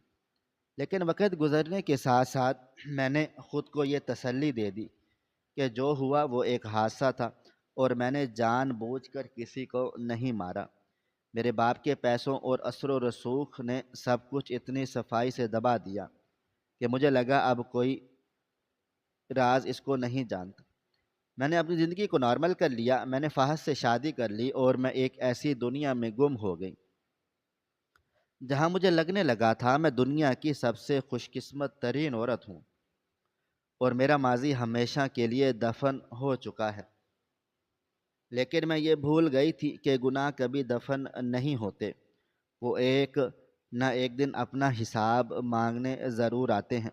لیکن وقت گزرنے کے ساتھ ساتھ میں نے خود کو یہ تسلی دے دی کہ جو ہوا وہ ایک حادثہ تھا اور میں نے جان بوجھ کر کسی کو نہیں مارا۔ میرے باپ کے پیسوں اور اثر و رسوخ نے سب کچھ اتنی صفائی سے دبا دیا کہ مجھے لگا اب کوئی راز اس کو نہیں جانتا۔ میں نے اپنی زندگی کو نارمل کر لیا، میں نے فہد سے شادی کر لی اور میں ایک ایسی دنیا میں گم ہو گئی جہاں مجھے لگنے لگا تھا میں دنیا کی سب سے خوش قسمت ترین عورت ہوں اور میرا ماضی ہمیشہ کے لیے دفن ہو چکا ہے۔ لیکن میں یہ بھول گئی تھی کہ گناہ کبھی دفن نہیں ہوتے، وہ ایک نہ ایک دن اپنا حساب مانگنے ضرور آتے ہیں،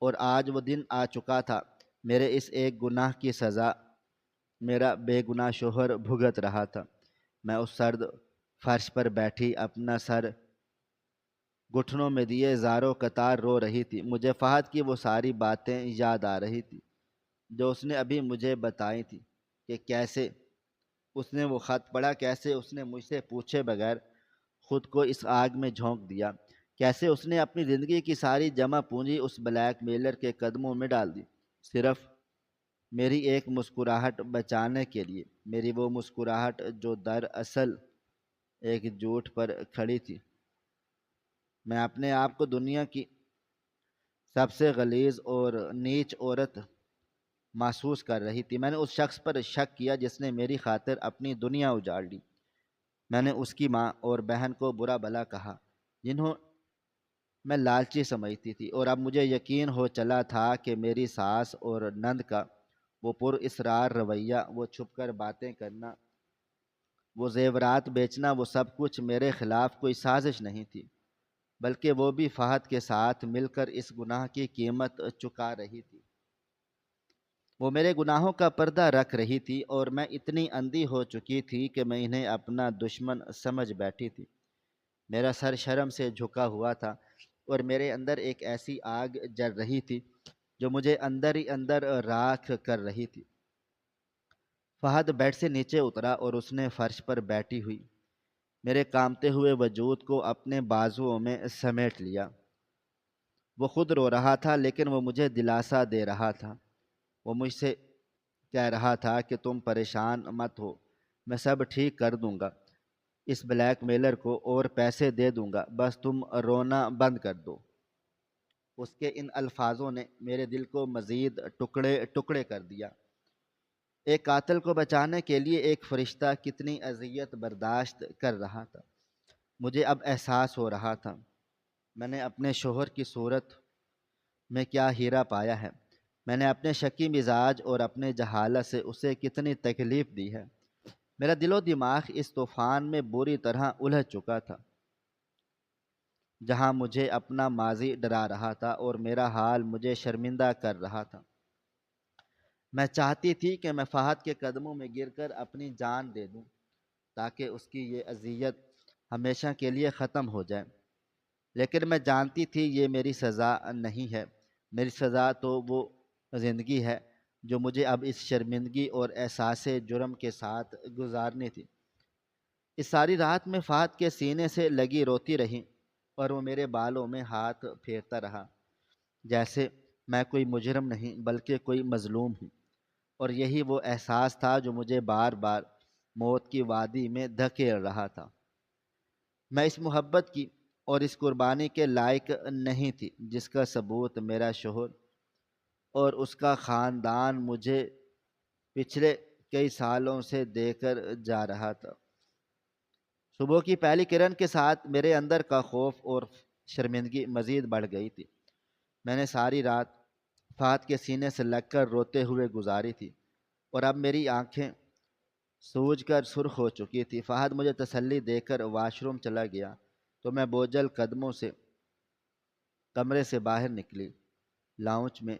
اور آج وہ دن آ چکا تھا۔ میرے اس ایک گناہ کی سزا میرا بے گناہ شوہر بھگت رہا تھا۔ میں اس سرد فرش پر بیٹھی اپنا سر گھٹنوں میں دیے زاروں قطار رو رہی تھی۔ مجھے فہد کی وہ ساری باتیں یاد آ رہی تھی جو اس نے ابھی مجھے بتائی تھی، کہ کیسے اس نے وہ خط پڑھا، کیسے اس نے مجھ سے پوچھے بغیر خود کو اس آگ میں جھونک دیا، کیسے اس نے اپنی زندگی کی ساری جمع پونجی اس بلیک میلر کے قدموں میں ڈال دی، صرف میری ایک مسکراہٹ بچانے کے لیے، میری وہ مسکراہٹ جو دراصل ایک جھوٹ پر کھڑی تھی۔ میں اپنے آپ کو دنیا کی سب سے غلیظ اور نیچ عورت محسوس کر رہی تھی۔ میں نے اس شخص پر شک کیا جس نے میری خاطر اپنی دنیا اجاڑ لی۔ میں نے اس کی ماں اور بہن کو برا بھلا کہا، جنہوں میں لالچی سمجھتی تھی، اور اب مجھے یقین ہو چلا تھا کہ میری ساس اور نند کا وہ پر اسرار رویہ، وہ چھپ کر باتیں کرنا، وہ زیورات بیچنا، وہ سب کچھ میرے خلاف کوئی سازش نہیں تھی، بلکہ وہ بھی فہد کے ساتھ مل کر اس گناہ کی قیمت چکا رہی تھی۔ وہ میرے گناہوں کا پردہ رکھ رہی تھی اور میں اتنی اندھی ہو چکی تھی کہ میں انہیں اپنا دشمن سمجھ بیٹھی تھی۔ میرا سر شرم سے جھکا ہوا تھا اور میرے اندر ایک ایسی آگ جل رہی تھی جو مجھے اندر ہی اندر راکھ کر رہی تھی۔ فہد بیڈ سے نیچے اترا اور اس نے فرش پر بیٹھی ہوئی میرے کامتے ہوئے وجود کو اپنے بازوؤں میں سمیٹ لیا۔ وہ خود رو رہا تھا لیکن وہ مجھے دلاسا دے رہا تھا۔ وہ مجھ سے کہہ رہا تھا کہ تم پریشان مت ہو، میں سب ٹھیک کر دوں گا، اس بلیک میلر کو اور پیسے دے دوں گا، بس تم رونا بند کر دو۔ اس کے ان الفاظوں نے میرے دل کو مزید ٹکڑے ٹکڑے کر دیا۔ ایک قاتل کو بچانے کے لیے ایک فرشتہ کتنی اذیت برداشت کر رہا تھا۔ مجھے اب احساس ہو رہا تھا میں نے اپنے شوہر کی صورت میں کیا ہیرا پایا ہے، میں نے اپنے شکی مزاج اور اپنے جہالت سے اسے کتنی تکلیف دی ہے۔ میرا دل و دماغ اس طوفان میں بری طرح الجھ چکا تھا۔ جہاں مجھے اپنا ماضی ڈرا رہا تھا اور میرا حال مجھے شرمندہ کر رہا تھا۔ میں چاہتی تھی کہ میں فہد کے قدموں میں گر کر اپنی جان دے دوں تاکہ اس کی یہ اذیت ہمیشہ کے لیے ختم ہو جائے، لیکن میں جانتی تھی یہ میری سزا نہیں ہے۔ میری سزا تو وہ زندگی ہے جو مجھے اب اس شرمندگی اور احساس جرم کے ساتھ گزارنی تھی۔ اس ساری رات میں فہد کے سینے سے لگی روتی رہی اور وہ میرے بالوں میں ہاتھ پھیرتا رہا، جیسے میں کوئی مجرم نہیں بلکہ کوئی مظلوم ہوں، اور یہی وہ احساس تھا جو مجھے بار بار موت کی وادی میں دھکیل رہا تھا۔ میں اس محبت کی اور اس قربانی کے لائق نہیں تھی جس کا ثبوت میرا شوہر اور اس کا خاندان مجھے پچھلے کئی سالوں سے دے کر جا رہا تھا۔ صبح کی پہلی کرن کے ساتھ میرے اندر کا خوف اور شرمندگی مزید بڑھ گئی تھی۔ میں نے ساری رات فہد کے سینے سے لگ کر روتے ہوئے گزاری تھی، اور اب میری آنکھیں سوج کر سرخ ہو چکی تھی۔ فہد مجھے تسلی دے کر واش روم چلا گیا تو میں بوجھل قدموں سے کمرے سے باہر نکلی۔ لاؤنج میں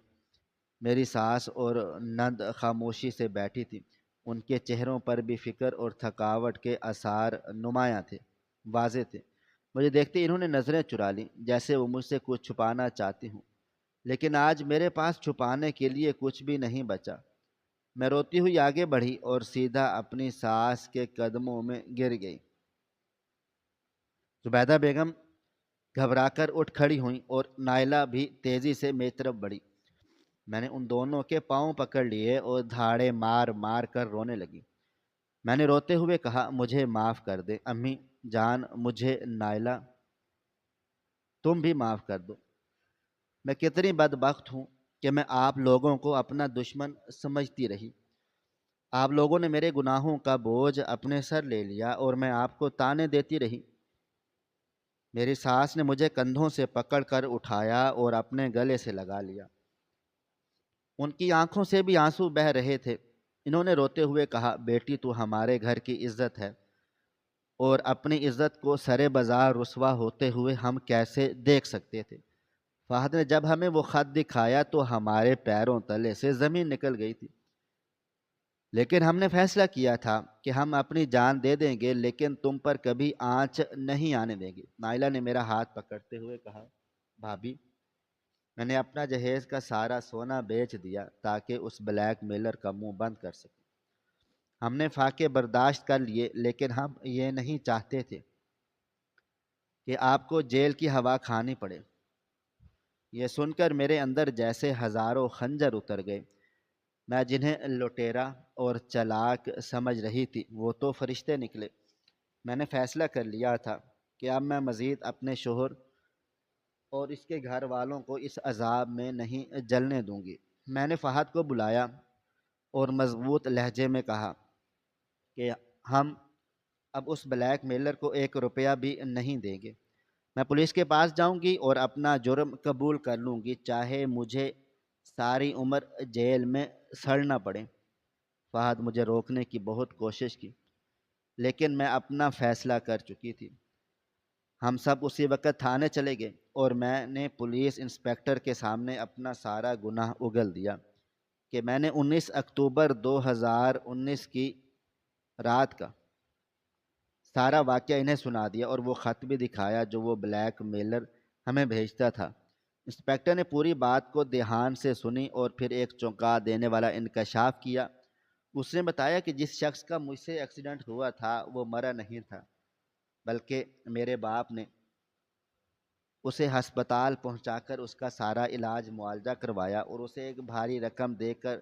میری ساس اور نند خاموشی سے بیٹھی تھی، ان کے چہروں پر بھی فکر اور تھکاوٹ کے آثار نمایاں تھے، واضح تھے۔ مجھے دیکھتے انہوں نے نظریں چرا لیں، جیسے وہ مجھ سے کچھ چھپانا چاہتی ہوں، لیکن آج میرے پاس چھپانے کے لیے کچھ بھی نہیں بچا۔ میں روتی ہوئی آگے بڑھی اور سیدھا اپنی ساس کے قدموں میں گر گئی۔ زبیدہ بیگم گھبرا کر اٹھ کھڑی ہوئیں اور نائلہ بھی تیزی سے میری طرف بڑھی۔ میں نے ان دونوں کے پاؤں پکڑ لیے اور دھاڑے مار مار کر رونے لگی۔ میں نے روتے ہوئے کہا، مجھے معاف کر دیں امی جان، مجھے نائلہ تم بھی معاف کر دو۔ میں کتنی بدبخت ہوں کہ میں آپ لوگوں کو اپنا دشمن سمجھتی رہی۔ آپ لوگوں نے میرے گناہوں کا بوجھ اپنے سر لے لیا اور میں آپ کو طعنے دیتی رہی۔ میری ساس نے مجھے کندھوں سے پکڑ کر اٹھایا اور اپنے گلے سے لگا لیا۔ ان کی آنکھوں سے بھی آنسو بہہ رہے تھے۔ انہوں نے روتے ہوئے کہا، بیٹی تو ہمارے گھر کی عزت ہے، اور اپنی عزت کو سرے بازار رسوا ہوتے ہوئے ہم کیسے دیکھ سکتے تھے؟ فہد نے جب ہمیں وہ خط دکھایا تو ہمارے پیروں تلے سے زمین نکل گئی تھی، لیکن ہم نے فیصلہ کیا تھا کہ ہم اپنی جان دے دیں گے لیکن تم پر کبھی آنچ نہیں آنے دیں گے۔ نائلہ نے میرا ہاتھ پکڑتے ہوئے کہا، بھابھی میں نے اپنا جہیز کا سارا سونا بیچ دیا تاکہ اس بلیک میلر کا منہ بند کر سکیں۔ ہم نے فاقے برداشت کر لیے، لیکن ہم یہ نہیں چاہتے تھے کہ آپ کو جیل کی ہوا کھانی پڑے۔ یہ سن کر میرے اندر جیسے ہزاروں خنجر اتر گئے۔ میں جنہیں لٹیرا اور چلاک سمجھ رہی تھی وہ تو فرشتے نکلے۔ میں نے فیصلہ کر لیا تھا کہ اب میں مزید اپنے شوہر اور اس کے گھر والوں کو اس عذاب میں نہیں جلنے دوں گی۔ میں نے فہد کو بلایا اور مضبوط لہجے میں کہا کہ ہم اب اس بلیک میلر کو 1 روپیہ بھی نہیں دیں گے۔ میں پولیس کے پاس جاؤں گی اور اپنا جرم قبول کر لوں گی، چاہے مجھے ساری عمر جیل میں سڑنا پڑے۔ فہد مجھے روکنے کی بہت کوشش کی، لیکن میں اپنا فیصلہ کر چکی تھی۔ ہم سب اسی وقت تھانے چلے گئے اور میں نے پولیس انسپکٹر کے سامنے اپنا سارا گناہ اگل دیا کہ میں نے 19 اکتوبر 2019 کی رات کا سارا واقعہ انہیں سنا دیا اور وہ خط بھی دکھایا جو وہ بلیک میلر ہمیں بھیجتا تھا۔ انسپکٹر نے پوری بات کو دھیان سے سنی اور پھر ایک چونکا دینے والا انکشاف کیا۔ اس نے بتایا کہ جس شخص کا مجھ سے ایکسیڈنٹ ہوا تھا وہ مرا نہیں تھا، بلکہ میرے باپ نے اسے ہسپتال پہنچا کر اس کا سارا علاج معالجہ کروایا اور اسے ایک بھاری رقم دے کر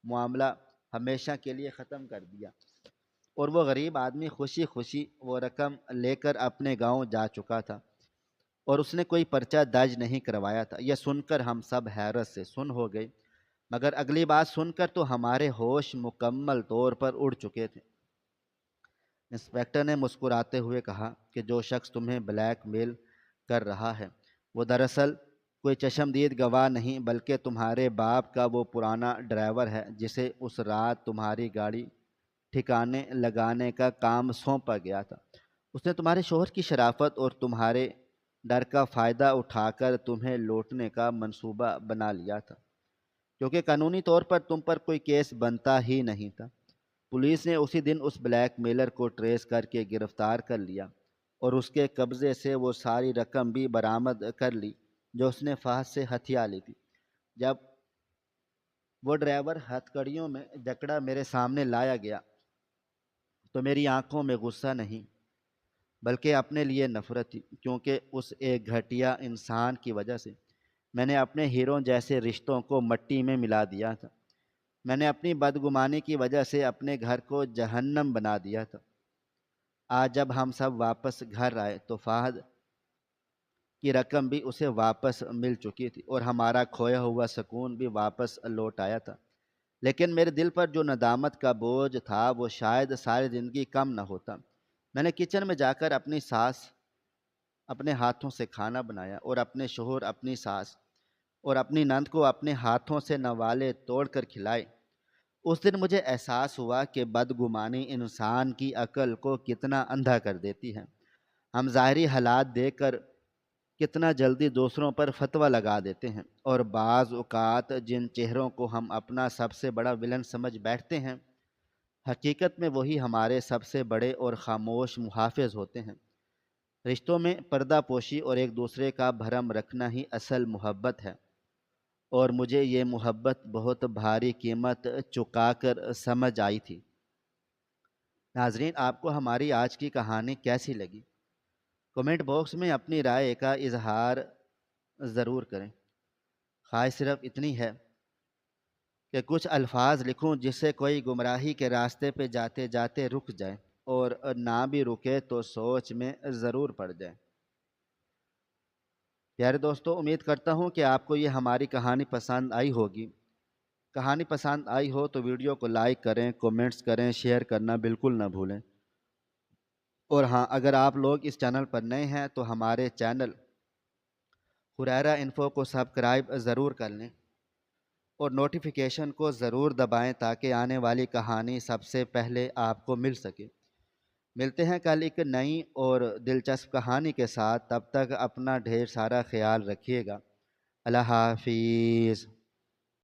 معاملہ ہمیشہ کے لیے ختم کر دیا، اور وہ غریب آدمی خوشی خوشی وہ رقم لے کر اپنے گاؤں جا چکا تھا، اور اس نے کوئی پرچہ درج نہیں کروایا تھا۔ یہ سن کر ہم سب حیرت سے سن ہو گئے، مگر اگلی بات سن کر تو ہمارے ہوش مکمل طور پر اڑ چکے تھے۔ انسپکٹر نے مسکراتے ہوئے کہا کہ جو شخص تمہیں بلیک میل کر رہا ہے وہ دراصل کوئی چشمدید گواہ نہیں بلکہ تمہارے باپ کا وہ پرانا ڈرائیور ہے جسے اس رات تمہاری گاڑی ٹھکانے لگانے کا کام سونپا گیا تھا۔ اس نے تمہارے شوہر کی شرافت اور تمہارے ڈر کا فائدہ اٹھا کر تمہیں لوٹنے کا منصوبہ بنا لیا تھا، کیونکہ قانونی طور پر تم پر کوئی کیس بنتا ہی نہیں تھا۔ پولیس نے اسی دن اس بلیک میلر کو ٹریس کر کے گرفتار کر لیا اور اس کے قبضے سے وہ ساری رقم بھی برآمد کر لی جو اس نے فحش سے ہتھیا لی تھی۔ جب وہ ڈرائیور ہتھ کڑیوں میں جکڑا میرے سامنے لایا گیا تو میری آنکھوں میں غصہ نہیں بلکہ اپنے لیے نفرت تھی، کیونکہ اس ایک گھٹیا انسان کی وجہ سے میں نے اپنے ہیروں جیسے رشتوں کو مٹی میں ملا دیا تھا۔ میں نے اپنی بدگمانی کی وجہ سے اپنے گھر کو جہنم بنا دیا تھا۔ آج جب ہم سب واپس گھر آئے تو فہد کی رقم بھی اسے واپس مل چکی تھی اور ہمارا کھویا ہوا سکون بھی واپس لوٹ آیا تھا، لیکن میرے دل پر جو ندامت کا بوجھ تھا وہ شاید ساری زندگی کم نہ ہوتا۔ میں نے کچن میں جا کر اپنی ساس اپنے ہاتھوں سے کھانا بنایا اور اپنے شوہر، اپنی ساس اور اپنی نند کو اپنے ہاتھوں سے نوالے توڑ کر کھلائے۔ اس دن مجھے احساس ہوا کہ بدگمانی انسان کی عقل کو کتنا اندھا کر دیتی ہے۔ ہم ظاہری حالات دیکھ کر کتنا جلدی دوسروں پر فتویٰ لگا دیتے ہیں، اور بعض اوقات جن چہروں کو ہم اپنا سب سے بڑا ولن سمجھ بیٹھتے ہیں حقیقت میں وہی ہمارے سب سے بڑے اور خاموش محافظ ہوتے ہیں۔ رشتوں میں پردہ پوشی اور ایک دوسرے کا بھرم رکھنا ہی اصل محبت ہے، اور مجھے یہ محبت بہت بھاری قیمت چکا کر سمجھ آئی تھی۔ ناظرین، آپ کو ہماری آج کی کہانی کیسی لگی؟ کمنٹ باکس میں اپنی رائے کا اظہار ضرور کریں۔ خواہش صرف اتنی ہے کہ کچھ الفاظ لکھوں جس سے کوئی گمراہی کے راستے پہ جاتے جاتے رک جائے، اور نہ بھی رکے تو سوچ میں ضرور پڑ جائے۔ پیارے دوستو، امید کرتا ہوں کہ آپ کو یہ ہماری کہانی پسند آئی ہوگی۔ کہانی پسند آئی ہو تو ویڈیو کو لائک کریں، کومنٹس کریں، شیئر کرنا بالکل نہ بھولیں۔ اور ہاں، اگر آپ لوگ اس چینل پر نئے ہیں تو ہمارے چینل حریرہ انفو کو سبسکرائب ضرور کر لیں اور نوٹیفیکیشن کو ضرور دبائیں تاکہ آنے والی کہانی سب سے پہلے آپ کو مل سکے۔ ملتے ہیں کل ایک نئی اور دلچسپ کہانی کے ساتھ، تب تک اپنا ڈھیر سارا خیال رکھیے گا۔ اللہ حافظ۔